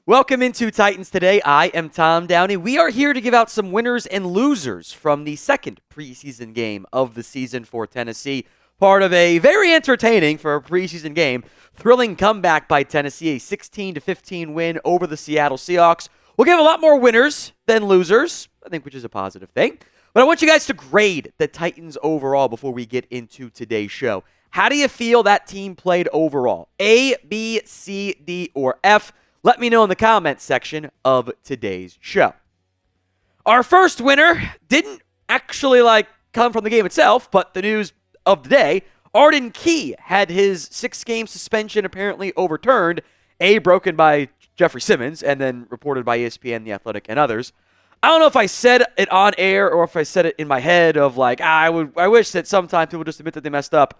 Welcome into Titans Today. I am Tom Downey. We are here to give out some winners and losers from the second preseason game of the season for Tennessee. Part of a very entertaining, for a preseason game, thrilling comeback by Tennessee, a 16-15 win over the Seattle Seahawks. We'll give a lot more winners than losers, I think, which is a positive thing. But I want you guys to grade the Titans overall before we get into today's show. How do you feel that team played overall? A, B, C, D, or F? Let me know in the comments section of today's show. Our first winner didn't actually come from the game itself, but the news of the day. Arden Key had his 6-game suspension apparently overturned, broken by Jeffrey Simmons, and then reported by ESPN, The Athletic, and others. I don't know if I said it on air or if I said it in my head of I wish that sometimes people just admit that they messed up.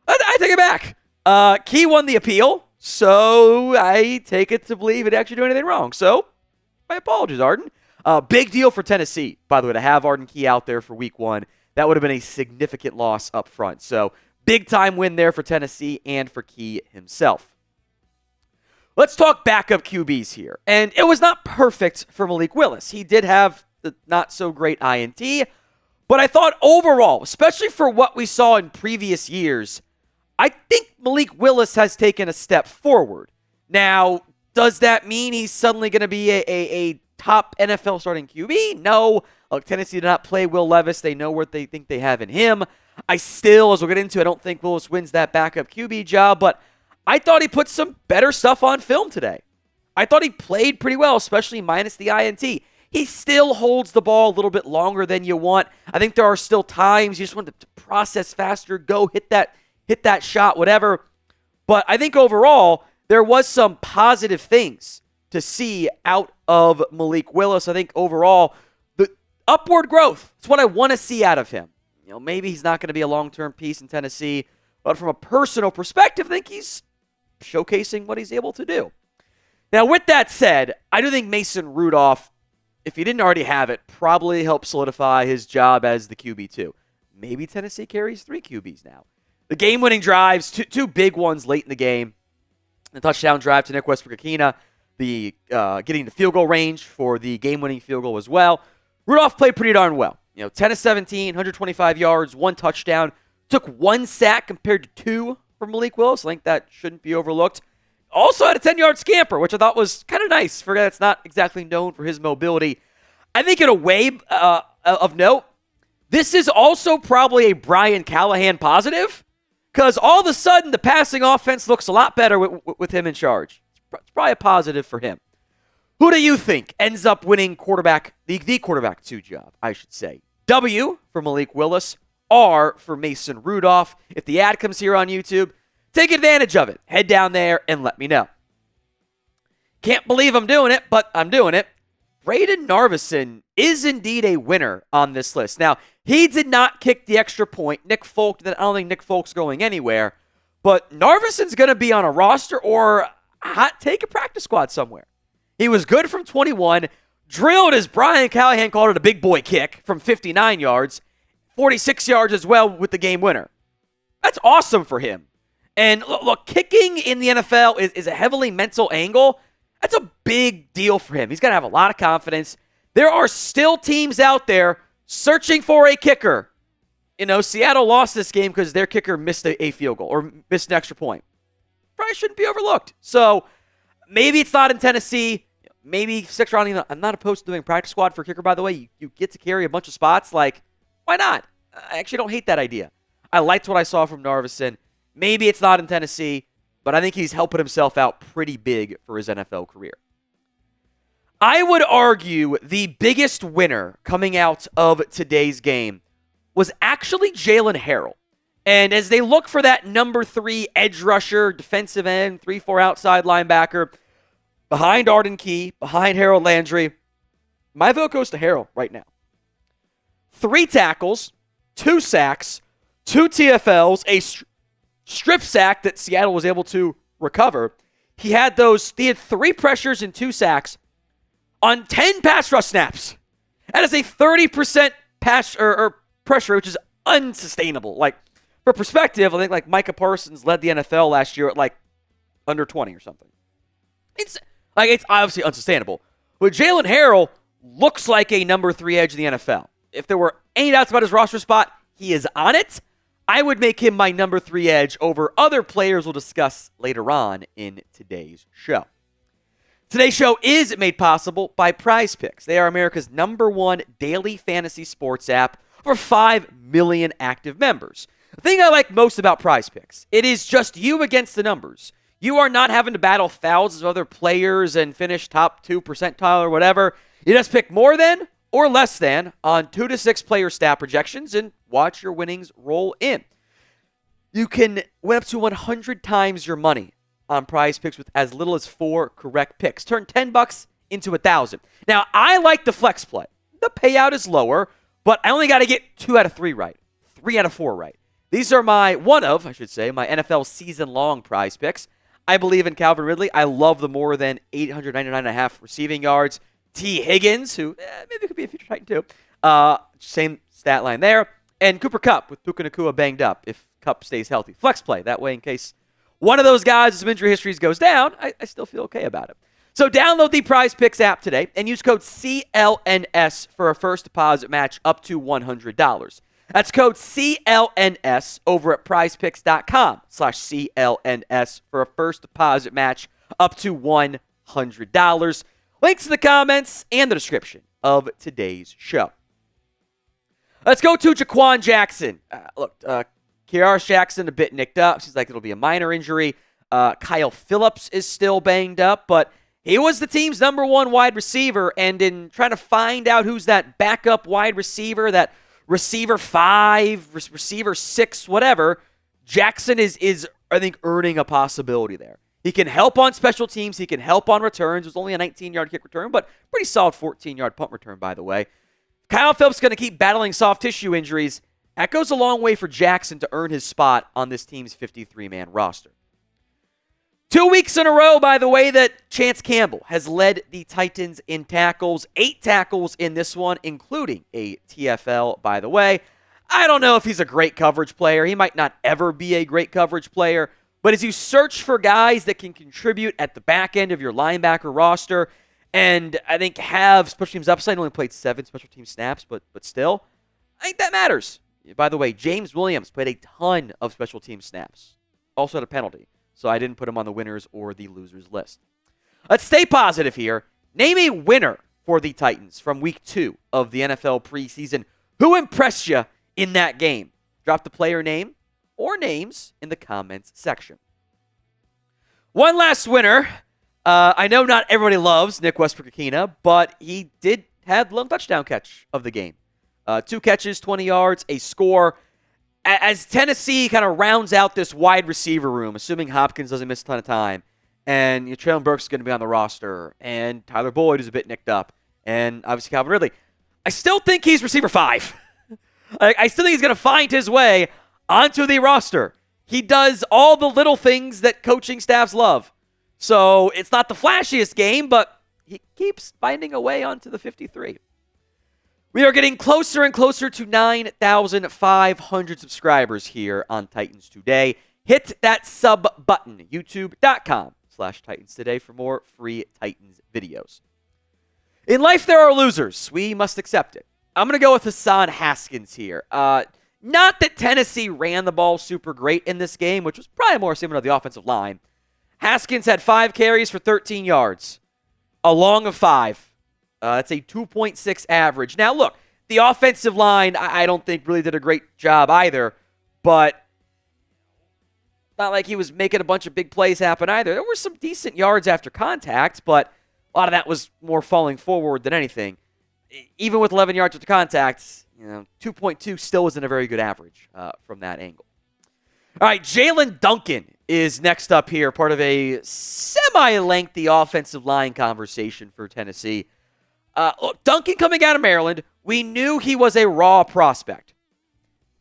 I take it back. Key won the appeal. So I take it to believe it actually do anything wrong. So my apologies, Arden. Big deal for Tennessee, by the way, to have Arden Key out there for week 1. That would have been a significant loss up front. So big time win there for Tennessee and for Key himself. Let's talk backup QBs here. And it was not perfect for Malik Willis. He did have the not so great INT. But I thought overall, especially for what we saw in previous years, I think Malik Willis has taken a step forward. Now, does that mean he's suddenly going to be a top NFL starting QB? No. Look, Tennessee did not play Will Levis. They know what they think they have in him. I still, as we'll get into, I don't think Willis wins that backup QB job, but I thought he put some better stuff on film today. I thought he played pretty well, especially minus the INT. He still holds the ball a little bit longer than you want. I think there are still times you just want to process faster, go hit that shot, whatever. But I think overall, there was some positive things to see out of Malik Willis. I think overall, the upward growth, it's what I want to see out of him. Maybe he's not going to be a long-term piece in Tennessee, but from a personal perspective, I think he's showcasing what he's able to do. Now, with that said, I do think Mason Rudolph, if he didn't already have it, probably helped solidify his job as the QB2. Maybe Tennessee carries 3 QBs now. The game-winning drives, two big ones late in the game. The touchdown drive to Nick Westbrook-Akina, the getting the field goal range for the game-winning field goal as well. Rudolph played pretty darn well. 10 of 17, 125 yards, 1 touchdown. Took 1 sack compared to 2 from Malik Willis. I think that shouldn't be overlooked. Also had a 10-yard scamper, which I thought was kind of nice for a guy that's not exactly known for his mobility. I think in a way of note, this is also probably a Brian Callahan positive. Because all of a sudden, the passing offense looks a lot better with him in charge. It's probably a positive for him. Who do you think ends up winning the quarterback 2 job, I should say? W for Malik Willis, R for Mason Rudolph. If the ad comes here on YouTube, take advantage of it. Head down there and let me know. Can't believe I'm doing it, but I'm doing it. Brayden Narveson is indeed a winner on this list. Now, he did not kick the extra point. Nick Folk, I don't think Nick Folk's going anywhere. But Narveson's going to be on a roster or take a practice squad somewhere. He was good from 21, drilled, as Brian Callahan called it, a big boy kick from 59 yards, 46 yards as well with the game winner. That's awesome for him. And look, kicking in the NFL is a heavily mental angle. That's a big deal for him. He's got to have a lot of confidence. There are still teams out there searching for a kicker. Seattle lost this game because their kicker missed a field goal or missed an extra point. Probably shouldn't be overlooked. So maybe it's not in Tennessee. Maybe 6th round. I'm not opposed to doing practice squad for kicker, by the way. You get to carry a bunch of spots. Why not? I actually don't hate that idea. I liked what I saw from Narveson. Maybe it's not in Tennessee, but I think he's helping himself out pretty big for his NFL career. I would argue the biggest winner coming out of today's game was actually Jaylen Harrell. And as they look for that number 3 edge rusher, defensive end, 3-4 outside linebacker, behind Arden Key, behind Harold Landry, my vote goes to Harrell right now. 3 tackles, 2 sacks, 2 TFLs, a strip sack that Seattle was able to recover. He had 3 pressures and 2 sacks on 10 pass rush snaps. That is a 30% pass or pressure, which is unsustainable. For perspective, I think Micah Parsons led the NFL last year at under 20 or something. Like, it's obviously unsustainable. But Jaylen Harrell looks like a number 3 edge in the NFL. If there were any doubts about his roster spot, he is on it. I would make him my number 3 edge over other players we'll discuss later on in today's show. Today's show is made possible by Prize Picks. They are America's #1 daily fantasy sports app for 5 million active members. The thing I like most about Prize Picks, it is just you against the numbers. You are not having to battle thousands of other players and finish top 2 percentile or whatever. You just pick more than or less than on 2 to 6 player stat projections and watch your winnings roll in. You can win up to 100 times your money on Prize Picks with as little as 4 correct picks. Turn $10 into $1,000. Now, I like the flex play. The payout is lower, but I only got to get 2 out of 3 right, 3 out of 4 right. These are my NFL season-long Prize Picks. I believe in Calvin Ridley. I love the more than 899.5 receiving yards. T. Higgins, who maybe could be a future Titan too. Same stat line there. And Cooper Kupp with Puka Nacua banged up if Kupp stays healthy. Flex play. That way, in case one of those guys with some injury histories goes down, I still feel okay about it. So download the Prize Picks app today and use code CLNS for a first deposit match up to $100. That's code CLNS over at prizepicks.com/CLNS for a first deposit match up to $100. Links in the comments and the description of today's show. Let's go to Jaquan Jackson. Kearis Jackson a bit nicked up. Seems like it'll be a minor injury. Kyle Phillips is still banged up, but he was the team's #1 wide receiver, and in trying to find out who's that backup wide receiver, that receiver 5, receiver 6, whatever, Jackson is I think, earning a possibility there. He can help on special teams. He can help on returns. It was only a 19-yard kick return, but pretty solid 14-yard punt return, by the way. Kyle Phillips is going to keep battling soft tissue injuries. That goes a long way for Jackson to earn his spot on this team's 53-man roster. 2 weeks in a row, by the way, that Chance Campbell has led the Titans in tackles. 8 tackles in this one, including a TFL, by the way. I don't know if he's a great coverage player. He might not ever be a great coverage player. But as you search for guys that can contribute at the back end of your linebacker roster, and I think have special teams upside, only played 7 special team snaps, but still, I think that matters. By the way, James Williams played a ton of special team snaps. Also had a penalty. So I didn't put him on the winners or the losers list. Let's stay positive here. Name a winner for the Titans from week 2 of the NFL preseason. Who impressed you in that game? Drop the player name or names in the comments section. One last winner. I know not everybody loves Nick Westbrook-Akina, but he did have the lone touchdown catch of the game. 2 catches, 20 yards, a score. As Tennessee kind of rounds out this wide receiver room, assuming Hopkins doesn't miss a ton of time, and Traylon Burks is going to be on the roster, and Tyler Boyd is a bit nicked up, and obviously Calvin Ridley, I still think he's receiver 5. I still think he's going to find his way onto the roster. He does all the little things that coaching staffs love. So it's not the flashiest game, but he keeps finding a way onto the 53. We are getting closer and closer to 9,500 subscribers here on Titans Today. Hit that sub button, youtube.com/Titans Today for more free Titans videos. In life, there are losers. We must accept it. I'm going to go with Hassan Haskins here. Not that Tennessee ran the ball super great in this game, which was probably more similar to the offensive line. Haskins had 5 carries for 13 yards, a long of 5. That's a 2.6 average. Now, look, the offensive line, I don't think really did a great job either, but not like he was making a bunch of big plays happen either. There were some decent yards after contact, but a lot of that was more falling forward than anything. Even with 11 yards after contact, 2.2 still isn't a very good average from that angle. All right, Jalen Duncan is next up here, part of a semi-lengthy offensive line conversation for Tennessee. Look, Duncan coming out of Maryland, we knew he was a raw prospect.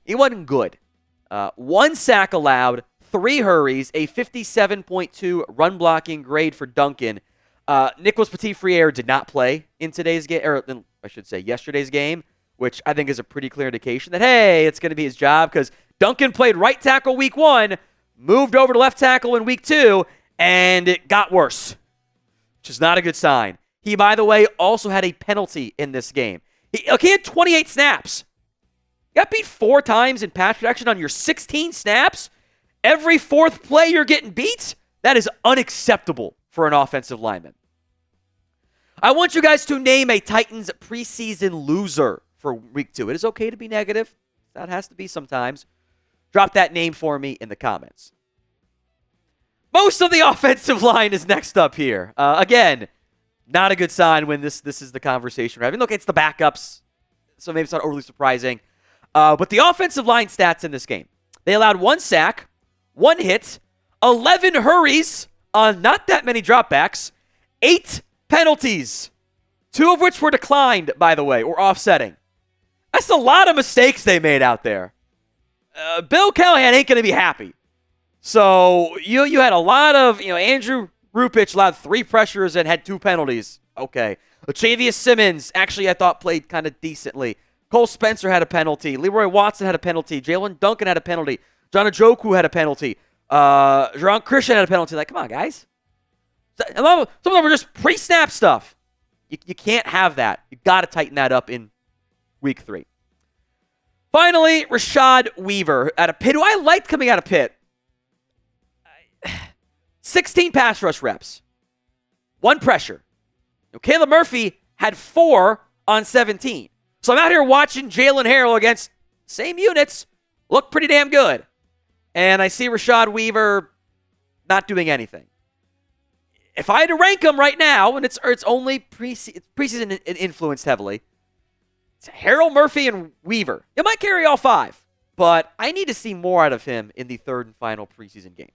He wasn't good. 1 sack allowed, 3 hurries, a 57.2 run blocking grade for Duncan. Nicholas Petit-Frere did not play in today's game, or I should say yesterday's game, which I think is a pretty clear indication that, hey, it's going to be his job because Duncan played right tackle week 1, moved over to left tackle in week 2, and it got worse. which is not a good sign. He, by the way, also had a penalty in this game. He had 28 snaps. Got beat 4 times in pass protection on your 16 snaps. Every 4th play you're getting beat. That is unacceptable for an offensive lineman. I want you guys to name a Titans preseason loser for week 2. It is okay to be negative. That has to be sometimes. Drop that name for me in the comments. Most of the offensive line is next up here. Again, not a good sign when this is the conversation we're having. Look, it's the backups, so maybe it's not overly surprising. But the offensive line stats in this game. They allowed 1 sack, 1 hit, 11 hurries on not that many dropbacks, 8 penalties, 2 of which were declined, by the way, or offsetting. That's a lot of mistakes they made out there. Bill Callahan ain't going to be happy. So you had a lot of, Andrew Rupich allowed 3 pressures and had 2 penalties. Okay. Lachavious Simmons, actually, I thought played kind of decently. Cole Spencer had a penalty. Leroy Watson had a penalty. Jalen Duncan had a penalty. John Njoku had a penalty. Jerron Christian had a penalty. Like, come on, guys. Some of them were just pre-snap stuff. You can't have that. You got to tighten that up in week 3. Finally, Rashad Weaver out of Pitt, who I liked coming out of Pitt. 16 pass rush reps. 1 pressure. Caleb Murphy had 4 on 17. So I'm out here watching Jaylen Harrell against same units look pretty damn good. And I see Rashad Weaver not doing anything. If I had to rank them right now, and it's only preseason influenced heavily, it's Harrell, Murphy, and Weaver. It might carry all 5, but I need to see more out of him in the 3rd and final preseason game.